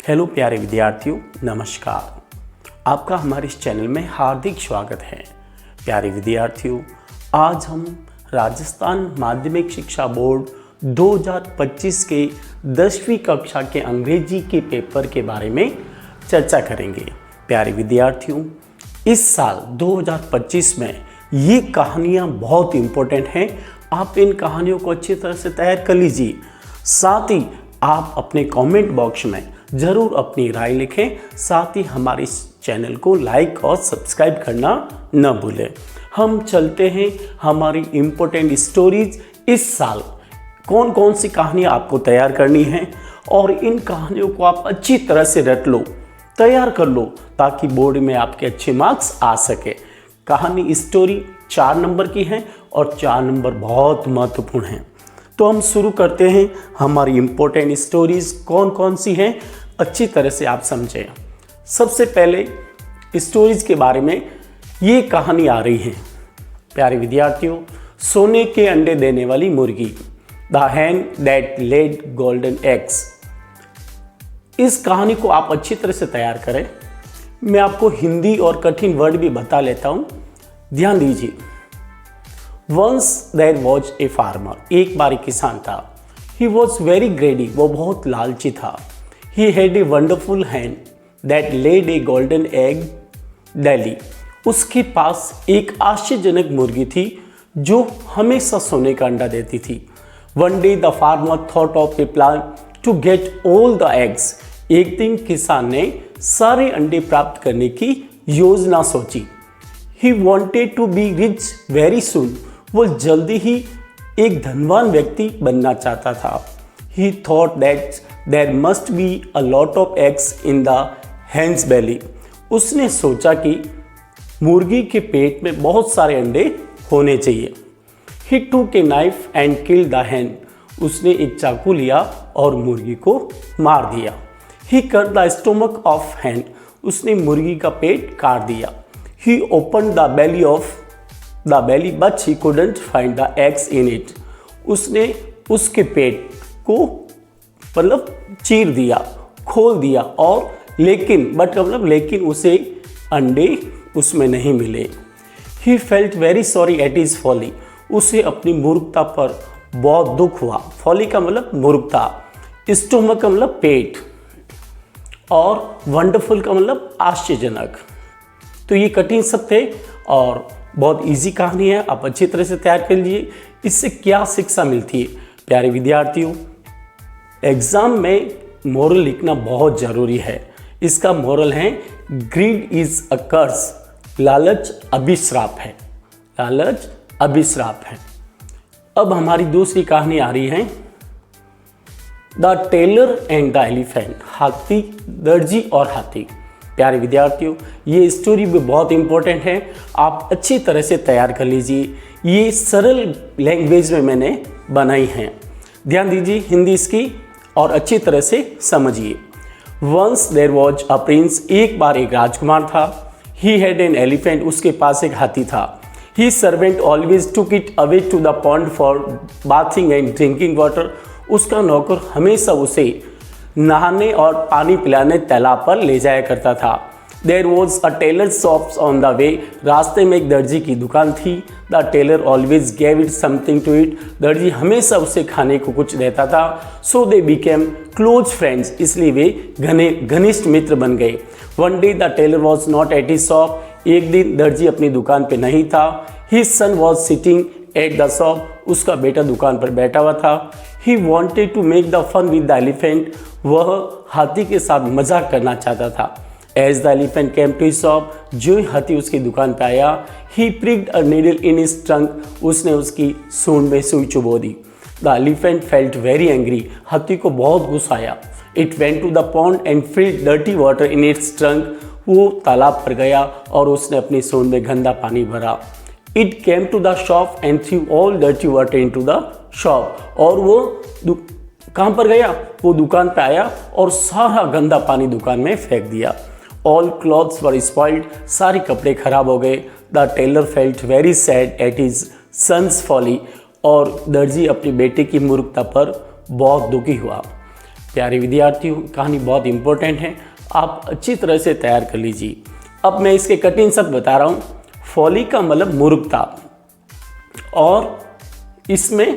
Hello प्यारे विद्यार्थियों, नमस्कार। आपका हमारे इस चैनल में हार्दिक स्वागत है। प्यारे विद्यार्थियों, आज हम राजस्थान माध्यमिक शिक्षा बोर्ड 2025 के 10वीं कक्षा के अंग्रेजी के पेपर के बारे में चर्चा करेंगे। प्यारे विद्यार्थियों, इस साल 2025 में ये कहानियाँ बहुत इम्पोर्टेंट हैं। आप इन कहानियों को अच्छी तरह से तैयार कर लीजिए। साथ ही आप अपने कमेंट बॉक्स में ज़रूर अपनी राय लिखें। साथ ही हमारे इस चैनल को लाइक और सब्सक्राइब करना न भूलें। हम चलते हैं हमारी इम्पोर्टेंट स्टोरीज। इस साल कौन कौन सी कहानियाँ आपको तैयार करनी है और इन कहानियों को आप अच्छी तरह से रट लो, तैयार कर लो, ताकि बोर्ड में आपके अच्छे मार्क्स आ सके। कहानी स्टोरी 4 नंबर की है और 4 नंबर बहुत महत्वपूर्ण हैं। तो हम शुरू करते हैं। हमारी इम्पोर्टेंट स्टोरीज कौन कौन सी हैं अच्छी तरह से आप समझें। सबसे पहले स्टोरीज के बारे में ये कहानी आ रही है। प्यारे विद्यार्थियों, सोने के अंडे देने वाली मुर्गी, the hen that laid golden eggs. इस कहानी को आप अच्छी तरह से तैयार करें। मैं आपको हिंदी और कठिन वर्ड भी बता लेता हूँ, ध्यान दीजिए। Once there was a farmer, एक बार एक किसान था। He was very greedy, वो बहुत लालची था। He had a wonderful hen that laid a golden egg daily. उसके पास एक आश्चर्यजनक मुर्गी थी जो हमेशा सोने का अंडा देती थी। One day the farmer thought of a plan to get all the eggs. एक दिन किसान ने सारे अंडे प्राप्त करने की योजना सोची। He wanted to be rich very soon. वो जल्दी ही एक धनवान व्यक्ति बनना चाहता था। He thought that there must be a lot of eggs in the hen's belly. उसने सोचा कि मुर्गी के पेट में बहुत सारे अंडे होने चाहिए। He took a knife and killed the hen. उसने एक चाकू लिया और मुर्गी को मार दिया। He cut the stomach of hen. उसने मुर्गी का पेट काट दिया। He opened the belly but he couldn't find the eggs in it. उसने उसके पेट को चीर दिया, खोल दिया, और लेकिन उसे अंडे उसमें नहीं मिले। He felt very sorry at his folly. उसे अपनी मूर्खता पर बहुत दुख हुआ। folly का मतलब मूर्खता, stomach का मतलब पेट, और वंडरफुल का मतलब आश्चर्यजनक। तो ये कठिन शब्द थे और बहुत इजी कहानी है। आप अच्छी तरह से तैयार कर लीजिए। इससे क्या शिक्षा मिलती है? प्यारे विद्यार्थियों, एग्जाम में मोरल लिखना बहुत ज़रूरी है। इसका मोरल है ग्रीड इज अ कर्स। लालच अभिश्राप है। लालच अभिश्राप है। अब हमारी दूसरी कहानी आ रही है, the tailor and the elephant. हाथी, दर्जी और हाथी। प्यारे विद्यार्थियों, ये स्टोरी भी बहुत इंपॉर्टेंट है। आप अच्छी तरह से तैयार कर लीजिए। ये सरल लैंग्वेज में मैंने बनाई है, ध्यान दीजिए हिंदी इसकी, और अच्छी तरह से समझिए। Once there was a prince. एक बार एक राजकुमार था। He had an elephant. उसके पास एक हाथी था। He servant always took it away to the pond for bathing and drinking water. उसका नौकर हमेशा उसे नहाने और पानी पिलाने तालाब पर ले जाया करता था। There was a tailor shops on the way. रास्ते में एक दर्जी की दुकान थी। The tailor always gave it something to eat. दर्जी हमेशा उसे खाने को कुछ देता था। So they became close friends. इसलिए वे घनिष्ठ मित्र बन गए। One day the tailor was not at his shop. एक दिन दर्जी अपनी दुकान पर नहीं था। His son was sitting at the shop. उसका बेटा दुकान पर बैठा हुआ था। He wanted to make the fun with the elephant. वह हाथी के साथ मजाक करना चाहता था। As the elephant came to his shop. जो ही हाथी उसकी दुकान पर आया, he pricked a needle in his trunk. उसने उसकी सूंड में सुई चुभो दी। The elephant felt very angry. हाथी को बहुत गुस्सा आया। It went to the pond and filled dirty water in its trunk. वो तालाब पर गया और उसने अपनी सूंड में गंदा पानी भरा। It came to the shop and threw all dirty water into the shop. और वो कहाँ पर गया? वो दुकान पे आया और सारा गंदा पानी दुकान में फेंक दिया। All clothes were spoiled. सारे कपड़े खराब हो गए। The tailor felt very sad at his son's folly. और दर्जी अपनी बेटे की मूर्खता पर बहुत दुखी हुआ। प्यारे विद्यार्थियों, कहानी बहुत इंपॉर्टेंट है, आप अच्छी तरह से तैयार कर लीजिए। अब मैं इसके कठिन शब्द बता रहा हूँ। फॉली का मतलब मूर्खता, और इसमें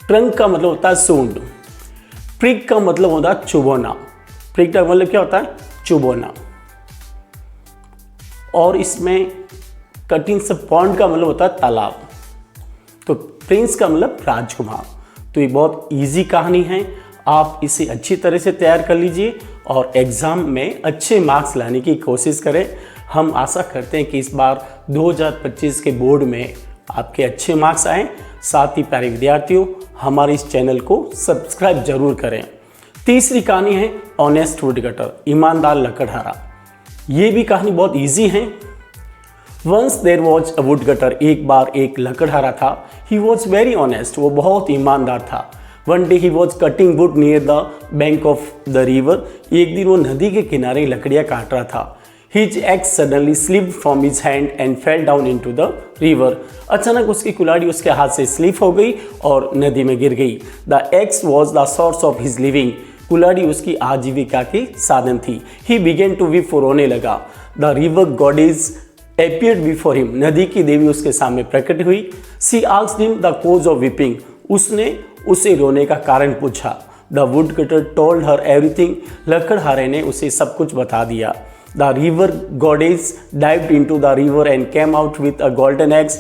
ट्रंक का मतलब होता है सूंड। प्रिक का मतलब होता है चुभोना। प्रिक का मतलब क्या होता है? चुभोना। और इसमें कठिन शब्द पॉन्ड का मतलब होता है तालाब। तो प्रिंस का मतलब राजकुमार। तो ये बहुत इजी कहानी है, आप इसे अच्छी तरह से तैयार कर लीजिए और एग्ज़ाम में अच्छे मार्क्स लाने की कोशिश करें। हम आशा करते हैं कि इस बार 2025 के बोर्ड में आपके अच्छे मार्क्स आएँ। साथ ही प्यारे विद्यार्थियों, हमारे इस चैनल को सब्सक्राइब जरूर करें। तीसरी कहानी है ऑनेस्ट वुडकटर, ईमानदार लकड़हारा। ये भी कहानी बहुत ईजी है। Once there was a woodcutter, एक बार एक लकड़हारा था। ही वॉज वेरी ऑनेस्ट, वो बहुत ईमानदार था। One day he was cutting would near the bank of the river, एक दिन वो नदी के किनारे लकड़ियाँ काट रहा था। His ex suddenly slipped from his hand and fell down into the river, अचानक उसकी कुल्हाड़ी उसके हाथ से स्लिप हो गई और नदी में गिर गई। The x was the source of his living, कुल्हाड़ी उसकी आजीविका की साधन थी। ही बिगेन टू वीप, रोने लगा। The river goddess appeared before him, नदी की देवी उसके सामने प्रकट हुई। She asked him the cause of weeping, उसने उसे रोने का कारण पूछा। The woodcutter told her everything, लकड़हारे ने उसे सब कुछ बता दिया। The river goddess dived into the river and came out with a golden axe,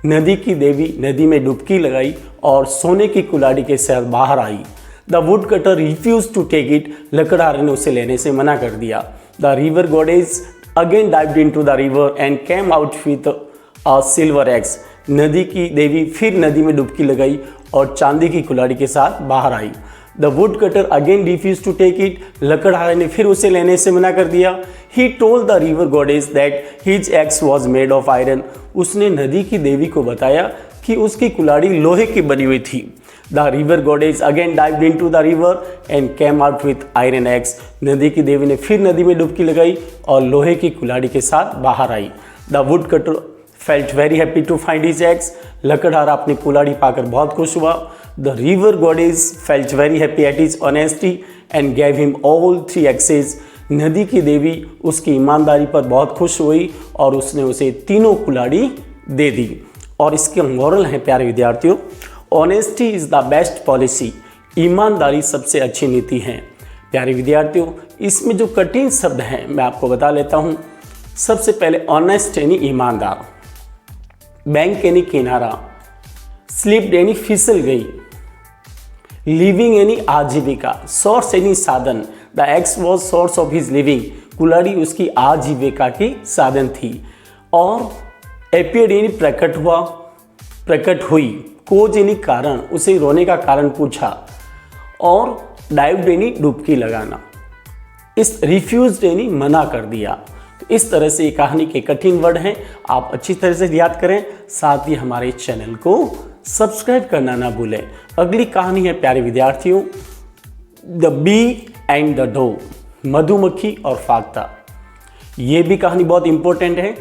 नदी की देवी नदी में डुबकी लगाई और सोने की कुल्हाड़ी के साथ बाहर आई। The woodcutter refused to take it, लकड़हारे ने उसे लेने से मना कर दिया। The river goddess again dived into the river and came out with a silver axe, नदी की देवी फिर नदी में डुबकी लगाई और चांदी की कुल्हाड़ी के साथ बाहर आई। The woodcutter again refused to take it, लकड़हारे ने फिर उसे लेने से मना कर दिया। He told the river goddess that his axe was made of iron, उसने नदी की देवी को बताया कि उसकी कुल्हाड़ी लोहे की बनी हुई थी। The river goddess again dived into the river and came out with iron axe, नदी की देवी ने फिर नदी में डुबकी लगाई और लोहे की कुल्हाड़ी के साथ बाहर आई। The woodcutter felt very happy to find his axe, लकड़हारा अपनी कुल्हाड़ी पाकर बहुत खुश हुआ। The river goddess felt very happy at his honesty and gave him all 3 axes, नदी की देवी उसकी ईमानदारी पर बहुत खुश हुई और उसने उसे तीनों कुल्हाड़ी दे दी। और इसके मोरल है प्यारे विद्यार्थियों, honesty is the best policy, ईमानदारी सबसे अच्छी नीति है। प्यारे विद्यार्थियों, इसमें जो कठिन शब्द हैं मैं आपको बता लेता हूँ। सबसे पहले ऑनेस्ट यानी ईमानदार, बैंक यानी किनारा, स्लिप्ड यानी फिसल गई, लिविंग यानी आजीविका, सोर्स यानी साधन। The x was source of his living, कुल्हाड़ी उसकी आजीविका की साधन थी। और एपियर्ड यानी प्रकट हुआ, प्रकट हुई। कोज यानी कारण, उसे रोने का कारण पूछा। और डाइव यानी डुबकी लगाना। इस रिफ्यूज यानी मना कर दिया। तो इस तरह से ये कहानी के कठिन वर्ड हैं, आप अच्छी तरह से याद करें। साथ ही हमारे चैनल को सब्सक्राइब करना ना भूलें। अगली कहानी है प्यारे विद्यार्थियों, the bee and the dove, मधुमक्खी और फाख्ता। ये भी कहानी बहुत इंपॉर्टेंट है।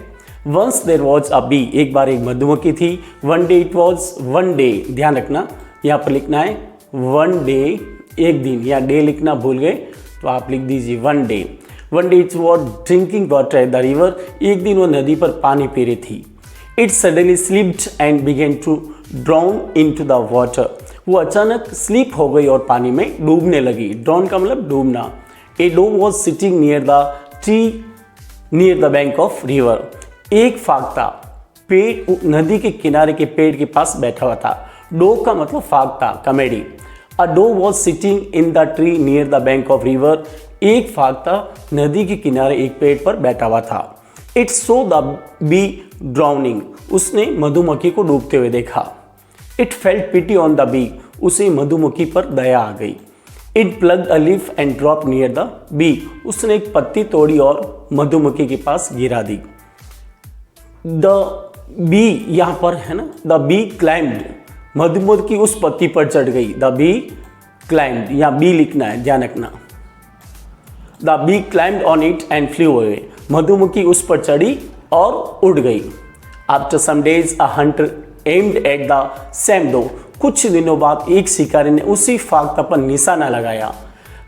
Once there was a bee, एक बार एक मधुमक्खी थी। One day it was, one day ध्यान रखना, यहाँ पर लिखना है वन डे, एक दिन, या डे लिखना भूल गए तो आप लिख दीजिए one day. One day it was drinking water at the river, एक दिन वो नदी पर पानी पी रही थी। It suddenly slipped and began to drown into the water, वो अचानक स्लिप हो गई और पानी में डूबने लगी। ड्राउन का मतलब डूबना। A dove was sitting near the tree near the bank of river, एक फाख्ता पेड़ नदी के किनारे के पेड़ के पास बैठा हुआ था। डो का मतलब फाख्ता, comedy. A dove was sitting in the tree near the bank of river, एक फाख्ता नदी के किनारे एक पेड़ पर बैठा हुआ था। It saw the bee drowning, उसने मधुमक्खी को डूबते हुए देखा। It felt pity on the bee, उसे मधुमक्खी पर दया आ गई। It plucked a leaf and drop near the bee, उसने एक पत्ती तोड़ी और मधुमक्खी के पास गिरा दी। द बी यहाँ पर है ना, द बी क्लाइम्ड, मधुमक्खी उस पत्ती पर चढ़ गई। द बी क्लाइम्ड, यहाँ बी लिखना है, ध्यान रखना। The bee climbed on it and flew away, मधुमक्खी उस पर चढ़ी और उड़ गई। After some days a hunter aimed at the same dove, कुछ दिनों बाद एक शिकारी ने उसी फाख्ता पर निशाना लगाया।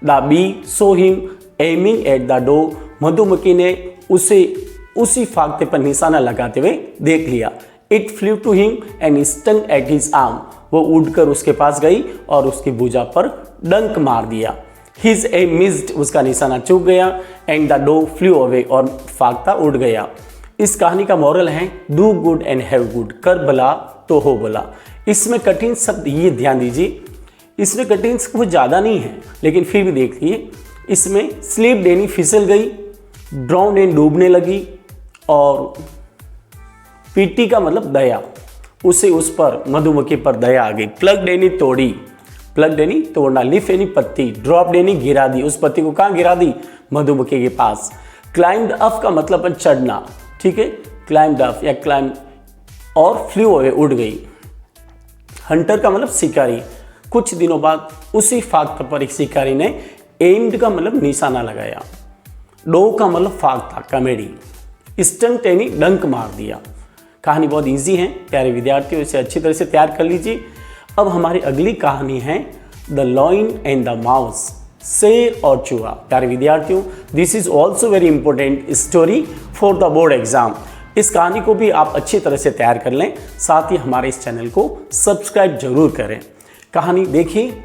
The bee saw him aiming at the dove, मधुमक्खी ने उसे उसी फाख्ते पर निशाना लगाते हुए देख लिया। It flew to him and stung at his arm, वो उड़कर उसके पास गई और उसकी भुजा पर डंक मार दिया। हिज एम मिस्ड, उसका निशाना चूक गया। And the dove flew away, और फाख्ता उड़ गया। इस कहानी का मॉरल है do good and have good, कर भला तो हो भला। इसमें कठिन शब्द ये ध्यान दीजिए, इसमें कठिन कुछ ज़्यादा नहीं है, लेकिन फिर भी देखिए इसमें स्लिप यानी फिसल गई, ड्राउन यानी डूबने लगी, और पीटी का मतलब दया, उसे उस पर मधुमक्खी पर दया आ गई। प्लग यानी तोड़ी, प्लग यानी तोड़ना, लिफ यानी पत्ती, ड्रॉप यानी गिरा दी, उस पत्ती को कहाँ गिरा दी? मधुमक्खी के पास। क्लाइम्ड अप का मतलब है चढ़ना, ठीक है, क्लाइम्ड अप या क्लाइम्ब, और फ्लू अवे उड़ गई। हंटर का मतलब शिकारी। कुछ दिनों बाद उसी फाख्ते पर एक शिकारी ने एम्ड का मतलब निशाना लगाया। डो का मतलब फाख्ता, कॉमेडी। स्टंट यानी डंक मार दिया। कहानी बहुत इजी है प्यारे विद्यार्थियों, इसे अच्छी तरह से तैयार कर लीजिए। अब हमारी अगली कहानी है the lion and the mouse, शेर और चूहा। प्यारे विद्यार्थियों, this is also very important story for the board exam. इस कहानी को भी आप अच्छी तरह से तैयार कर लें, साथ ही हमारे इस चैनल को सब्सक्राइब जरूर करें। कहानी देखिए।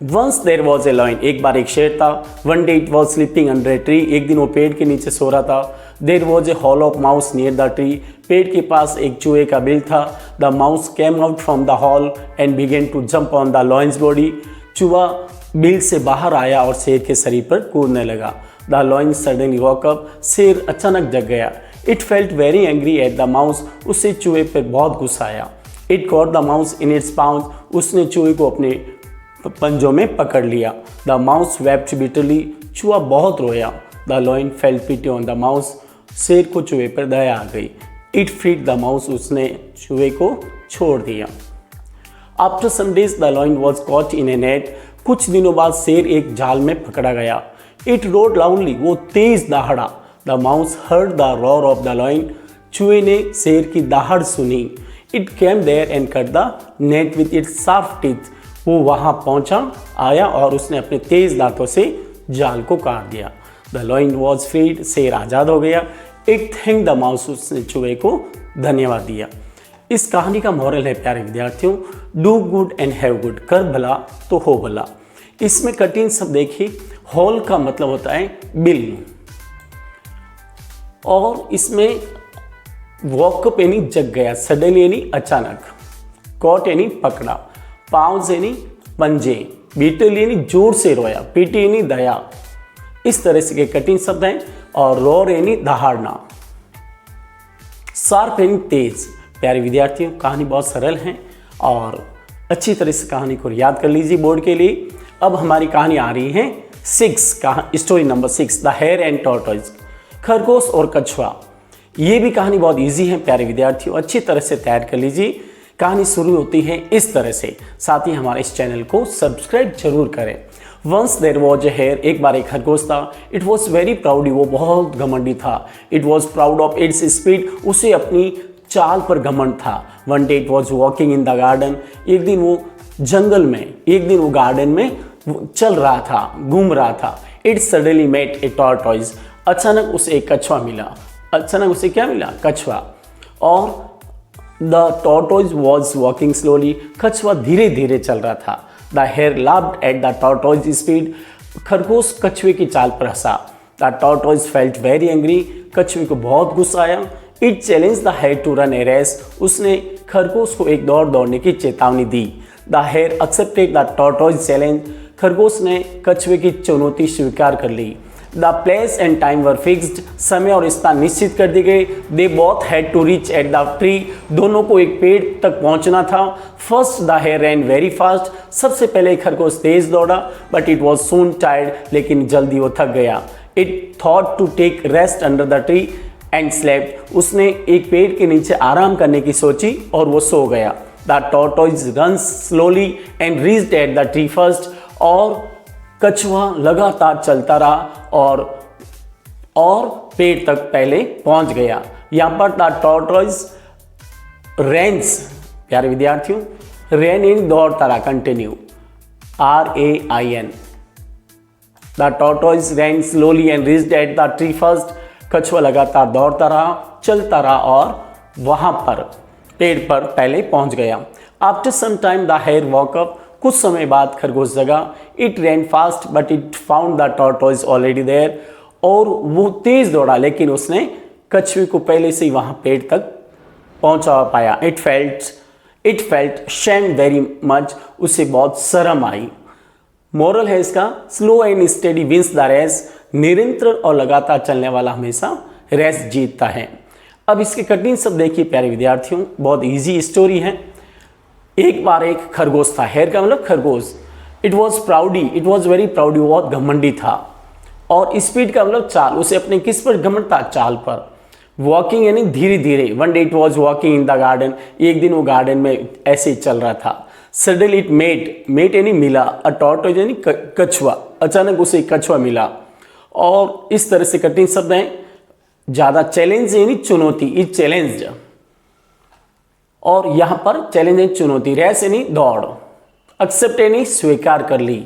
Once there was a lion, एक बार एक शेर था। One day it was sleeping under a tree, एक दिन वो पेड़ के नीचे सो रहा था। There was a hole of mouse near the tree, पेड़ के पास एक चूहे का बिल था। The mouse came out from the hole and began to jump on the lion's body, चूहा बिल से बाहर आया और शेर के शरीर पर कूदने लगा। The lion suddenly walk up, शेर अचानक जग गया। It felt very angry at the mouse, उससे चूहे पर बहुत गुस्सा आया। It caught the mouse in its pound, उसने चूहे को अपने पंजों में पकड़ लिया। द माउस वेप्ट बिटरली, चूहा बहुत रोया। The lion felt pity on the mouse, शेर को चूहे पर दया आ गई। इट फ्रीड द माउस, उसने चूहे को छोड़ दिया। After some days the lion was caught in a net, कुछ दिनों बाद शेर एक जाल में पकड़ा गया। इट रोड लाउडली, वो तेज दहाड़ा। The mouse heard the roar of the lion, चूहे ने शेर की दहाड़ सुनी। It came there and cut the net with its sharp teeth, वो वहाँ पहुँचा आया और उसने अपने तेज दांतों से जाल को काट दिया। द लॉइन वॉज फ्रीड, शेर आज़ाद हो गया। इट थैंक द माउस, उसने चूहे को धन्यवाद दिया। इस कहानी का मॉरल है प्यारे विद्यार्थियों, do good and have good, कर भला तो हो भला। इसमें कठिन शब्द देखिए, हॉल का मतलब होता है बिल, और इसमें वॉकअप यानी जग गया, सडनली यानी अचानक, कॉट यानी पकड़ा, पाउज यानी पंजे, बीटल यानी जोर से रोया, पीटी यानी दया। इस तरह से के कठिन शब्द हैं। और रोर यानी दहाड़ना, शार्प यानी तेज। प्यारे विद्यार्थियों, कहानी बहुत सरल है और अच्छी तरह से कहानी को याद कर लीजिए बोर्ड के लिए। अब हमारी कहानी आ रही है 6, story number 6, the hare and tortoise, खरगोश और कछुआ। ये भी कहानी बहुत इजी है प्यारे विद्यार्थियों, अच्छी तरह से तैयार कर लीजिए। कहानी शुरू होती है इस तरह से, साथ ही हमारे इस चैनल को सब्सक्राइब जरूर करें। Once there was a hare, एक बार एक खरगोश था। इट वॉज वेरी प्राउडी, वो बहुत घमंडी था। It was proud of its speed, उसे अपनी चाल पर घमंड था। One day it was walking in the garden, एक दिन वो जंगल में, एक दिन वो गार्डन में चल रहा था, घूम रहा था। It suddenly met a tortoise, अचानक उसे एक कछुआ मिला। अचानक उसे क्या मिला? कछुआ। और the tortoise was walking slowly, कछुआ धीरे धीरे चल रहा था। The hare laughed at the tortoise speed, खरगोश कछुए की चाल पर हंसा। The tortoise felt very angry, कछुए को बहुत गुस्सा आया। It challenge the hare to run a race, उसने खरगोश को एक दौड़ दौड़ने की चेतावनी दी। The hare accepted the tortoise challenge, खरगोश ने कछुए की चुनौती स्वीकार कर ली। The place and time were fixed, समय और स्थान निश्चित कर दिए गए। They both had to reach at the tree, दोनों को एक पेड़ तक पहुंचना था। First the hare ran very fast, सबसे पहले खरगोश तेज दौड़ा। But it was soon tired, लेकिन जल्दी वो थक गया। It thought to take rest under the tree and slept, उसने एक पेड़ के नीचे आराम करने की सोची और वो सो गया। The tortoise runs slowly and reached at the tree first, और कछुआ लगातार चलता रहा और पेड़ तक पहले पहुंच गया। यहाँ पर द टॉर्टोइज रेंस, प्यारे विद्यार्थियों, रेन इन दौड़ता रहा, continue, RAIN, the tortoise ran slowly and reached at the tree first. कछुआ लगातार दौड़ता रहा, चलता रहा और वहां पर पेड़ पर पहले पहुंच गया। After some time the hare woke up. कुछ समय बाद खरगोश जगा। It ran fast but it found the tortoise already there. और वो तेज दौड़ा लेकिन उसने कछुए को पहले से ही वहां पेड़ तक पहुंचा पाया। It felt shame very much. उसे बहुत शर्म आई। मोरल है इसका, slow and steady wins the race. निरंतर और लगातार चलने वाला हमेशा रेस जीतता है। अब इसके कठिन शब्द देखिए प्यारे विद्यार्थियों, बहुत इजी स्टोरी है। एक बार एक खरगोश था। हेयर का मतलब खरगोश। It was proudy, it was very proudy, बहुत घमंडी था। और स्पीड का मतलब चाल, उसे अपने किस पर घमंड था? चाल पर। वॉकिंग यानी धीरे धीरे। One day it was walking in the garden. एक दिन वो गार्डन में ऐसे ही चल रहा था। सडनली इट मेट यानी मिला। अ टॉर्टोइज यानी कछुआ। अचानक उसे कछुआ मिला। और इस तरह से कठिन शब्द हैं। ज्यादा चैलेंज यानी चुनौती, इज चैलेंज्ड। और यहां पर चैलेंज यानी चुनौती। रेस यानी दौड़। एक्सेप्ट यानी स्वीकार कर ली।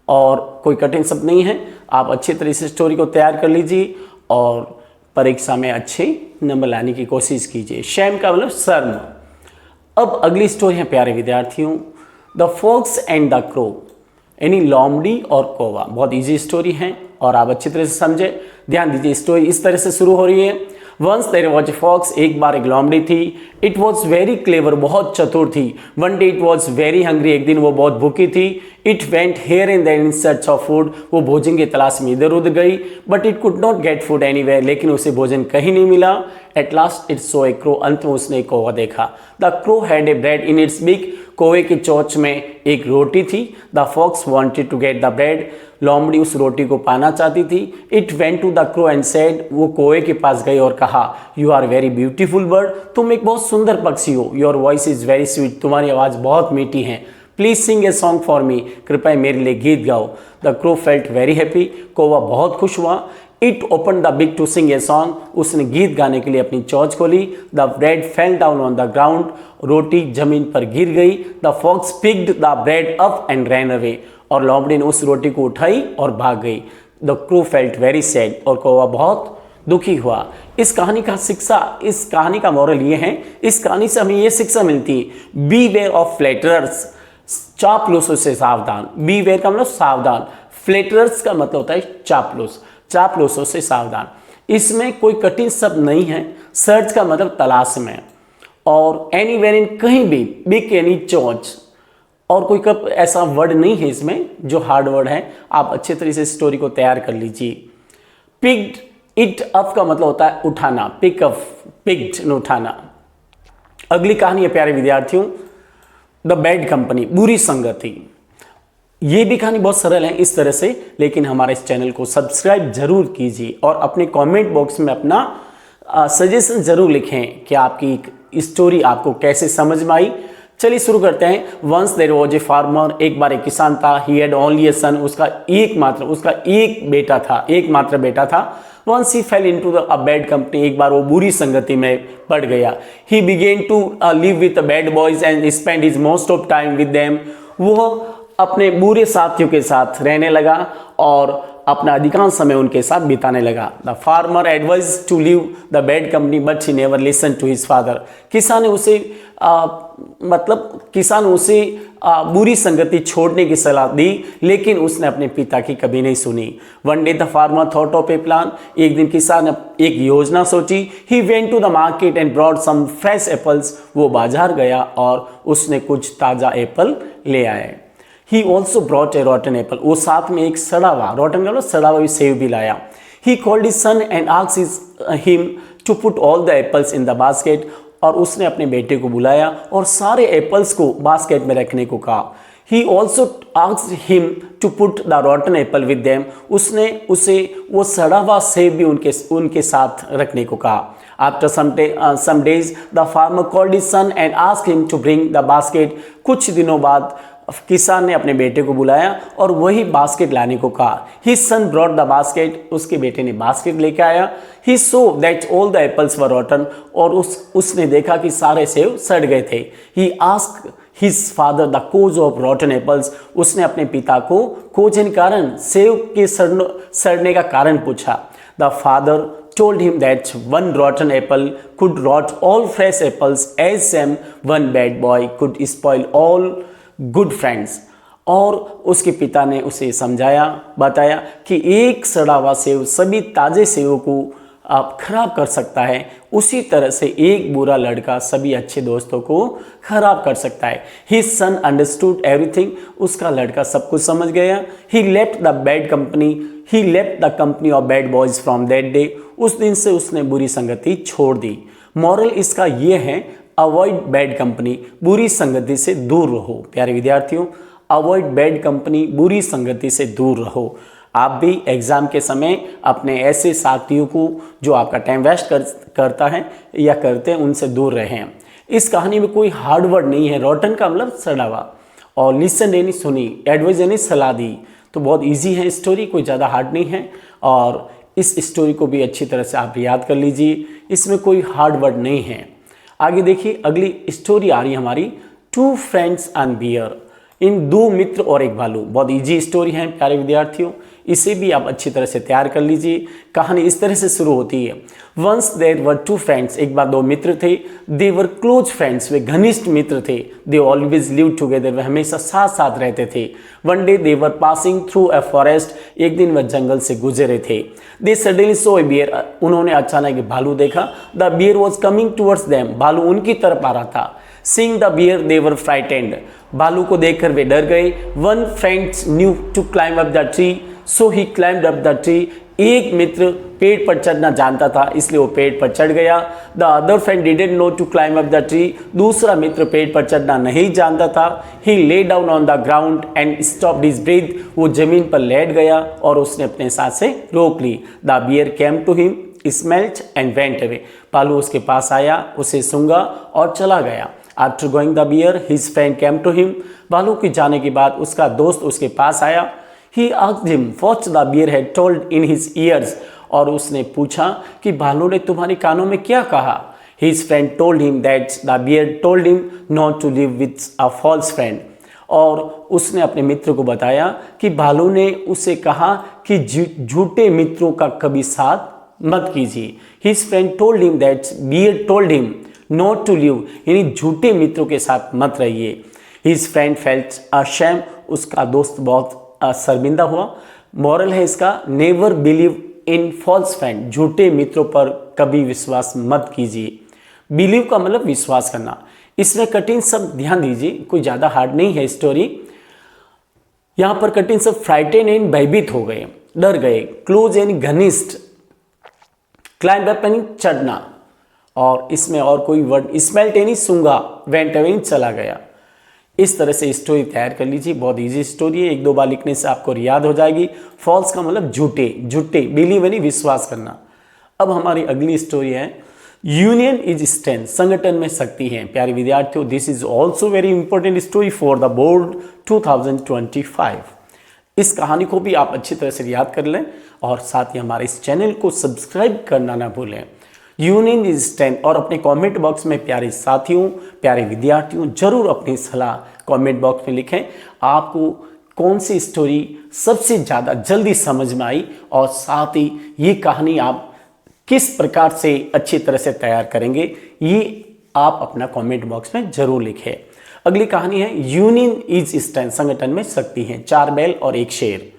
और कोई कठिन शब्द नहीं है। आप अच्छी तरह से स्टोरी को तैयार कर लीजिए और परीक्षा में अच्छे नंबर लाने की कोशिश कीजिए। शैम का मतलब शर्म। अब अगली स्टोरी है प्यारे विद्यार्थियों, the fox and the crow यानी लोमड़ी और कौवा। बहुत इजी स्टोरी है और आप अच्छी तरह से समझे। ध्यान दीजिए, स्टोरी इस तरह से शुरू हो रही है। Once there was a fox. एक बार एक लोमड़ी थी। इट वॉज वेरी क्लेवर, बहुत चतुर थी। One day it was very hungry. एक दिन वो बहुत भूखी थी। It went here and there in search of food. वो भोजन की तलाश में इधर उधर गई। But it could not get food anywhere. लेकिन उसे भोजन कहीं नहीं मिला। At last it saw a crow. अंत में उसने एक कौवा देखा। The crow had a bread in its beak. कौवे की चोंच में एक रोटी थी। The fox wanted to get the bread. लोमड़ी उस रोटी को पाना चाहती थी। It went to the crow and said. वो कौवे के पास गई और कहा, you are very beautiful bird. तुम एक बहुत सुंदर पक्षी हो। Your voice is very sweet. तुम्हारी आवाज़ बहुत मीठी है। Please sing a song for me. कृपया मेरे लिए गीत गाओ। The crow felt very happy. कौवा बहुत खुश हुआ। It open the beak to sing a song. उसने गीत गाने के लिए अपनी चोंच खोली। The bread fell down on the ground. रोटी जमीन पर गिर गई। The fox picked the bread up and ran away. और लोमड़ी ने उस रोटी को उठाई और भाग गई। The crow felt very sad. और कौवा बहुत दुखी हुआ। इस कहानी का शिक्षा, इस कहानी का मोरल ये है, इस कहानी से हमें ये शिक्षा मिलती है, बी वेयर ऑफ फ्लैटरर्स। चापलूसों से सावधान। बी वेयर का मतलब सावधान। फ्लैटरर्स का मतलब होता है चापलूस। चापलूसों से सावधान। इसमें कोई कठिन शब्द नहीं है। सर्च का मतलब तलाश में। और एनीवेयर इन कहीं भी। बिग यानी चोंच। और कोई कब ऐसा वर्ड नहीं है इसमें जो हार्ड वर्ड है। आप अच्छे तरीके से स्टोरी को तैयार कर लीजिए। पिक्ड इट अप का मतलब होता है उठाना। पिक अप, पिक्ड उठाना। अगली कहानी है प्यारे विद्यार्थियों, द बैड कंपनी, बुरी संगति। ये भी कहानी बहुत सरल है इस तरह से, लेकिन हमारे इस चैनल को सब्सक्राइब जरूर कीजिए और अपने कमेंट बॉक्स में अपना सजेशन जरूर लिखें कि आपकी स्टोरी आपको कैसे समझ में आई। चलिए शुरू करते हैं। Once there was a farmer. एक बार एक किसान था। He had only a son. उसका एक बेटा था, एकमात्र बेटा था। Once he fell into a bad company. एक बार वो बुरी संगति में पड़ गया। He began to live with bad boys and spend his most of time with them. वो अपने बुरे साथियों के साथ रहने लगा और अपना अधिकांश समय उनके साथ बिताने लगा। The farmer advise to leave the bad company but he never listen to his father. किसान उसे बुरी संगति छोड़ने की सलाह दी, लेकिन उसने अपने पिता की कभी नहीं सुनी। One day the farmer thought of a plan. एक दिन किसान ने एक योजना सोची। He went to the market and brought some fresh apples. वो बाजार गया और उसने कुछ ताज़ा एप्पल ले आए। He also brought a rotten apple. वो साथ में एक सड़ा हुआ, rotten का सड़ा हुआ सेब भी लाया। He called his son and asked him to put all the apples in the basket. और उसने अपने बेटे को बुलाया और सारे एप्पल्स को बास्केट में रखने को कहा। He also asked him to put the rotten apple with them. उसने उसे वो सड़ा हुआ सेब भी उनके साथ रखने को कहा। After some days, the farmer called his son and asked him to bring the basket. कुछ दिनों बाद किसान ने अपने बेटे को बुलाया और वही बास्केट लाने को कहा। His son brought the basket. उसके बेटे ने बास्केट लेकर आया। He saw that all the apples were rotten. और उसने देखा कि सारे सेब सड़ गए थे। His father the cause of rotten apples, उसने अपने पिता को खोजन कारण सेब के सड़ने का कारण पूछा। The father told him that one rotten apple could rot all fresh apples as same one bad boy could spoil all good friends। और उसके पिता ने उसे समझाया, बताया कि एक सड़ा हुआ सेब सभी ताज़े सेबों को आप खराब कर सकता है, उसी तरह से एक बुरा लड़का सभी अच्छे दोस्तों को खराब कर सकता है। His son understood everything, उसका लड़का सब कुछ समझ गया। He left the company of bad boys from that day, उस दिन से उसने बुरी संगति छोड़ दी। मॉरल इसका ये है, अवॉइड बैड कंपनी, बुरी संगति से दूर रहो। प्यारे विद्यार्थियों, अवॉइड बैड कंपनी, बुरी संगति से दूर रहो। आप भी एग्ज़ाम के समय अपने ऐसे साथियों को जो आपका टाइम वेस्ट करता है या करते हैं उनसे दूर रहें। इस कहानी में कोई हार्ड वर्ड नहीं है। रॉटन का मतलब सड़ा हुआ, और लिसन यानी सुनी, एडवाइस यानी सलाह दी। तो बहुत इजी है स्टोरी, कोई ज़्यादा हार्ड नहीं है, और इस स्टोरी को भी अच्छी तरह से आप याद कर लीजिए, इसमें कोई हार्ड वर्ड नहीं है। आगे देखिए, अगली स्टोरी आ रही है हमारी, टू फ्रेंड्स एंड बियर, इन दो मित्र और एक भालू। बहुत इजी स्टोरी है प्यारे विद्यार्थियों, इसे भी आप अच्छी तरह से तैयार कर लीजिए। कहानी इस तरह से शुरू होती है। Once there were two friends, एक बार दो मित्र थे। दे वर क्लोज फ्रेंड्स, वे घनिष्ठ मित्र थे। दे ऑलवेज लिव टुगेदर, वे हमेशा साथ साथ रहते थे। One day they were passing through a forest, एक दिन वह जंगल से गुजरे थे। They suddenly so A beer, उन्होंने अचानक एक भालू देखा। The bear was coming towards them, भालू उनकी तरफ आ रहा था। Seeing the bear, they were frightened, भालू को देखकर वे डर गए। One friend knew to climb up the tree, so he climbed up the tree, एक मित्र पेड़ पर चढ़ना जानता था, इसलिए वो पेड़ पर चढ़ गया। The other friend didn't know to climb up the tree, दूसरा मित्र पेड़ पर चढ़ना नहीं जानता था। He lay down on the ground and stopped his breath, वो जमीन पर लेट गया और उसने अपने सांसें रोक ली। The bear came to him, smelled and went away, भालू उसके पास आया, उसे सूंघा और चला गया। After going the bear, his friend came to him, भालू के जाने के बाद उसका दोस्त उसके पास आया। He asked him what the bear had told in his ears, और उसने पूछा कि भालू ने तुम्हारे कानों में क्या कहा। His friend told him that the bear told him not to live with a false friend, और उसने अपने मित्र को बताया कि भालू ने उसे कहा कि झूठे मित्रों का कभी साथ मत कीजिए। His friend told him that bear told him not to live, यानी झूठे मित्रों के साथ मत रहिए। His friend felt ashamed, उसका दोस्त बहुत शर्मिंदा हुआ। मॉरल है इसका, never believe in false friend, झूठे मित्रों पर कभी विश्वास मत कीजिए। बिलीव का मतलब विश्वास करना। इसमें कठिन शब्द ध्यान दीजिए, कोई ज़्यादा हार्ड नहीं है स्टोरी। यहाँ पर कठिन शब्द फ्राइटेन यानी भयभीत हो गए, डर गए। क्लोज यानी घनिष्ठ। क्लाइंब अप यानी चढ़ना, और इसमें और कोई वर्ड, स्मेल्ट यानी सूंघा, वेंट अवे चला गया। इस तरह से स्टोरी तैयार कर लीजिए, बहुत इजी स्टोरी है, एक दो बार लिखने से आपको याद हो जाएगी। फॉल्स का मतलब झूठे, झूठे, बिलीव यानी विश्वास करना। अब हमारी अगली स्टोरी है, यूनियन इज स्ट्रेंथ, संगठन में शक्ति है। प्यारे विद्यार्थियों, this is also very important story for the board 2025। इस कहानी को भी आप अच्छी तरह से याद कर लें, और साथ ही हमारे इस चैनल को सब्सक्राइब करना ना भूलें। यूनियन इज स्ट्रेंथ, और अपने कमेंट बॉक्स में प्यारे साथियों, प्यारे विद्यार्थियों, जरूर अपनी सलाह कमेंट बॉक्स में लिखें। आपको कौन सी स्टोरी सबसे ज़्यादा जल्दी समझ में आई, और साथ ही ये कहानी आप किस प्रकार से अच्छी तरह से तैयार करेंगे, ये आप अपना कमेंट बॉक्स में जरूर लिखें। अगली कहानी है, यूनियन इज स्ट्रेंथ, संगठन में शक्ति है। 4 बैल और 1 शेर।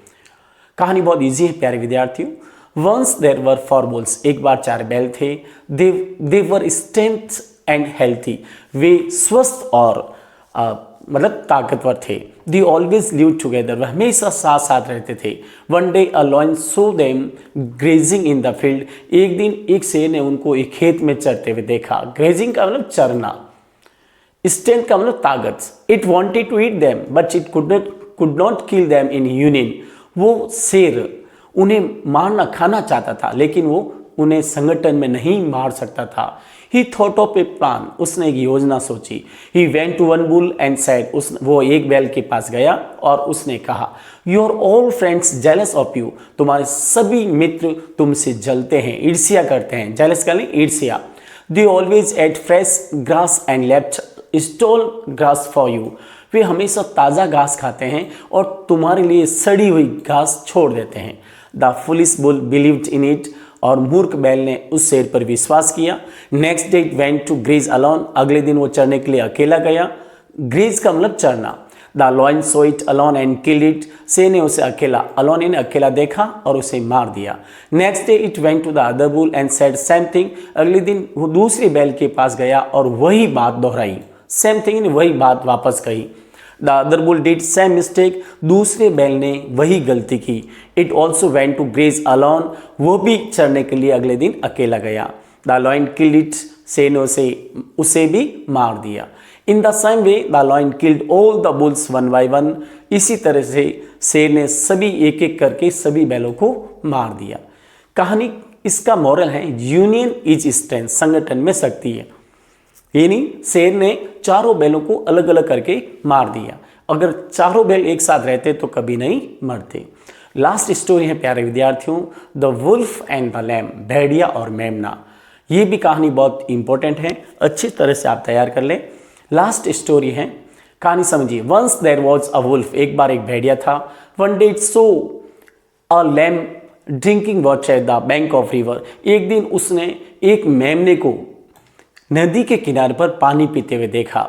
कहानी बहुत इजी है प्यारे विद्यार्थियों। Once there were 4 bulls, एक बार 4 बैल थे। They were strength and healthy, वे स्वस्थ और मतलब ताकतवर थे। They always lived together, वे हमेशा साथ साथ रहते थे। One day a lion saw them grazing in the field, एक दिन एक शेर ने उनको एक खेत में चरते हुए देखा। Grazing का मतलब चरना, strength का मतलब ताकत। It wanted to eat them, but it could not kill them in union, वो शेर उन्हें मारना खाना चाहता था, लेकिन वो उन्हें संगठन में नहीं मार सकता था। He thought of a plan, उसने एक योजना सोची। He went to one bull and said, वो एक बैल के पास गया और उसने कहा, Your all friends jealous of you, तुम्हारे सभी मित्र तुमसे जलते हैं, ईर्ष्या करते हैं। jealous का नहीं, ईर्ष्या। They always ate fresh grass and left stole grass for you, वे हमेशा ताज़ा घास खाते हैं और तुम्हारे लिए सड़ी हुई घास छोड़ देते हैं। The foolish bull believed in it, और मूर्ख बैल ने उस शेर पर विश्वास किया। Next day it went to graze alone, अगले दिन वो चरने के लिए अकेला गया। ग्रेज का मतलब चरना। The lion so it alone and killed it, शेर ने उसे अकेला, अलोन ने अकेला देखा और उसे मार दिया। Next day it went to the other bull and said same thing, अगले दिन वो दूसरे बैल के पास गया और वही बात दोहराई, सेम थिंग, वही बात वापस कही। The other bull did same mistake, दूसरे बैल ने वही गलती की। It also went to graze alone, वो भी चरने के लिए अगले दिन अकेला गया। द लॉयन किल्ड इट, शेर ने उसे भी मार दिया। In the same way the lion killed all the bulls one by one, इसी तरह से शेर ने सभी एक एक करके सभी बैलों को मार दिया। कहानी इसका मॉरल है, यूनियन इज स्ट्रेंथ, संगठन में शक्ति है। यानी शेर ने चारों बैलों को अलग अलग करके मार दिया, अगर चारों बैल एक साथ रहते तो कभी नहीं मरते। लास्ट स्टोरी है प्यारे विद्यार्थियों, the wolf and the lamb, भेड़िया और मेमना। ये भी कहानी बहुत इंपॉर्टेंट है, अच्छी तरह से आप तैयार कर लें। लास्ट स्टोरी है, कहानी समझिए। Once there was a wolf, एक बार एक भेड़िया था। One day it saw a lamb drinking water at the bank of river, एक दिन उसने एक मेमने को नदी के किनारे पर पानी पीते हुए देखा।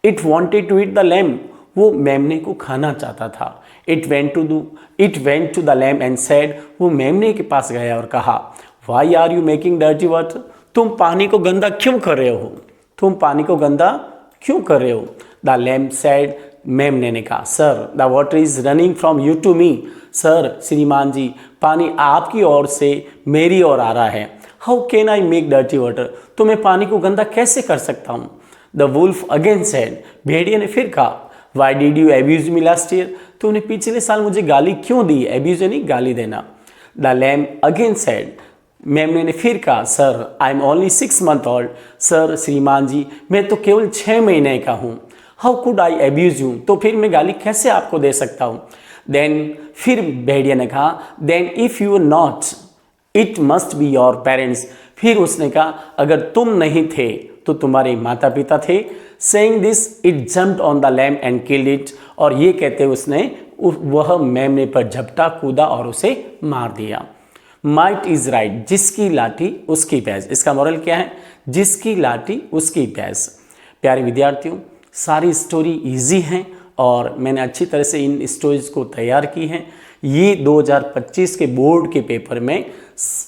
It wanted to eat the lamb, वो मेमने को खाना चाहता था। It went to the lamb and said, वो मेमने के पास गया और कहा, why are you making dirty water, तुम पानी को गंदा क्यों कर रहे हो, तुम पानी को गंदा क्यों कर रहे हो। द लैम सेड, मेमने ने कहा, sir the water is running from you to me, sir श्रीमान जी पानी आपकी ओर से मेरी ओर आ रहा है। How can I make dirty water, तो मैं पानी को गंदा कैसे कर सकता हूँ। द वुल्फ अगेन सेड, भेड़िया ने फिर कहा, why did you abuse me last year, तुमने पिछले साल मुझे गाली क्यों दी, एब्यूज यानी गाली देना। द लैम अगेन सेड, मेमने ने फिर कहा, sir I am only 6 months old, sir श्रीमान जी मैं तो केवल 6 महीने का हूँ। How could I abuse you, तो फिर मैं गाली कैसे आपको दे सकता हूँ। देन फिर भेड़िया ने कहा, then if you not it must be your parents, फिर उसने कहा अगर तुम नहीं थे तो तुम्हारे माता पिता थे। Saying this it jumped on the lamb and killed it, और ये कहते उसने वह मेमने पर झपटा, कूदा और उसे मार दिया। माइट इज राइट, जिसकी लाठी उसकी भैंस, इसका मॉरल क्या है, जिसकी लाठी उसकी भैंस। प्यारे विद्यार्थियों, सारी स्टोरी इजी हैं और मैंने अच्छी तरह से इन स्टोरीज को तैयार की हैं। ये 2025 के बोर्ड के पेपर में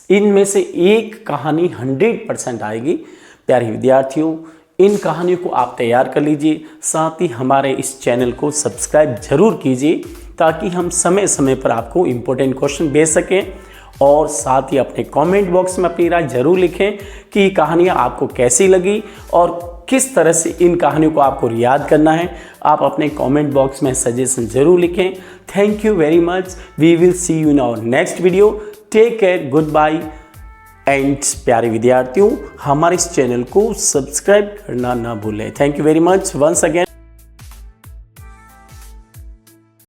इनमें से एक कहानी 100% आएगी। प्यारे विद्यार्थियों, इन कहानियों को आप तैयार कर लीजिए, साथ ही हमारे इस चैनल को सब्सक्राइब जरूर कीजिए ताकि हम समय समय पर आपको इम्पोर्टेंट क्वेश्चन भेज सकें। और साथ ही अपने कमेंट बॉक्स में अपनी राय जरूर लिखें कि ये कहानियाँ आपको कैसी लगी और किस तरह से इन कहानियों को आपको याद करना है। आप अपने कमेंट बॉक्स में सजेशन जरूर लिखें। Thank you very much, we will see you in our next video. Take care, good bye and प्यारे विद्यार्थियों, हमारे इस चैनल को सब्सक्राइब करना ना भूलें। Thank you very much once again.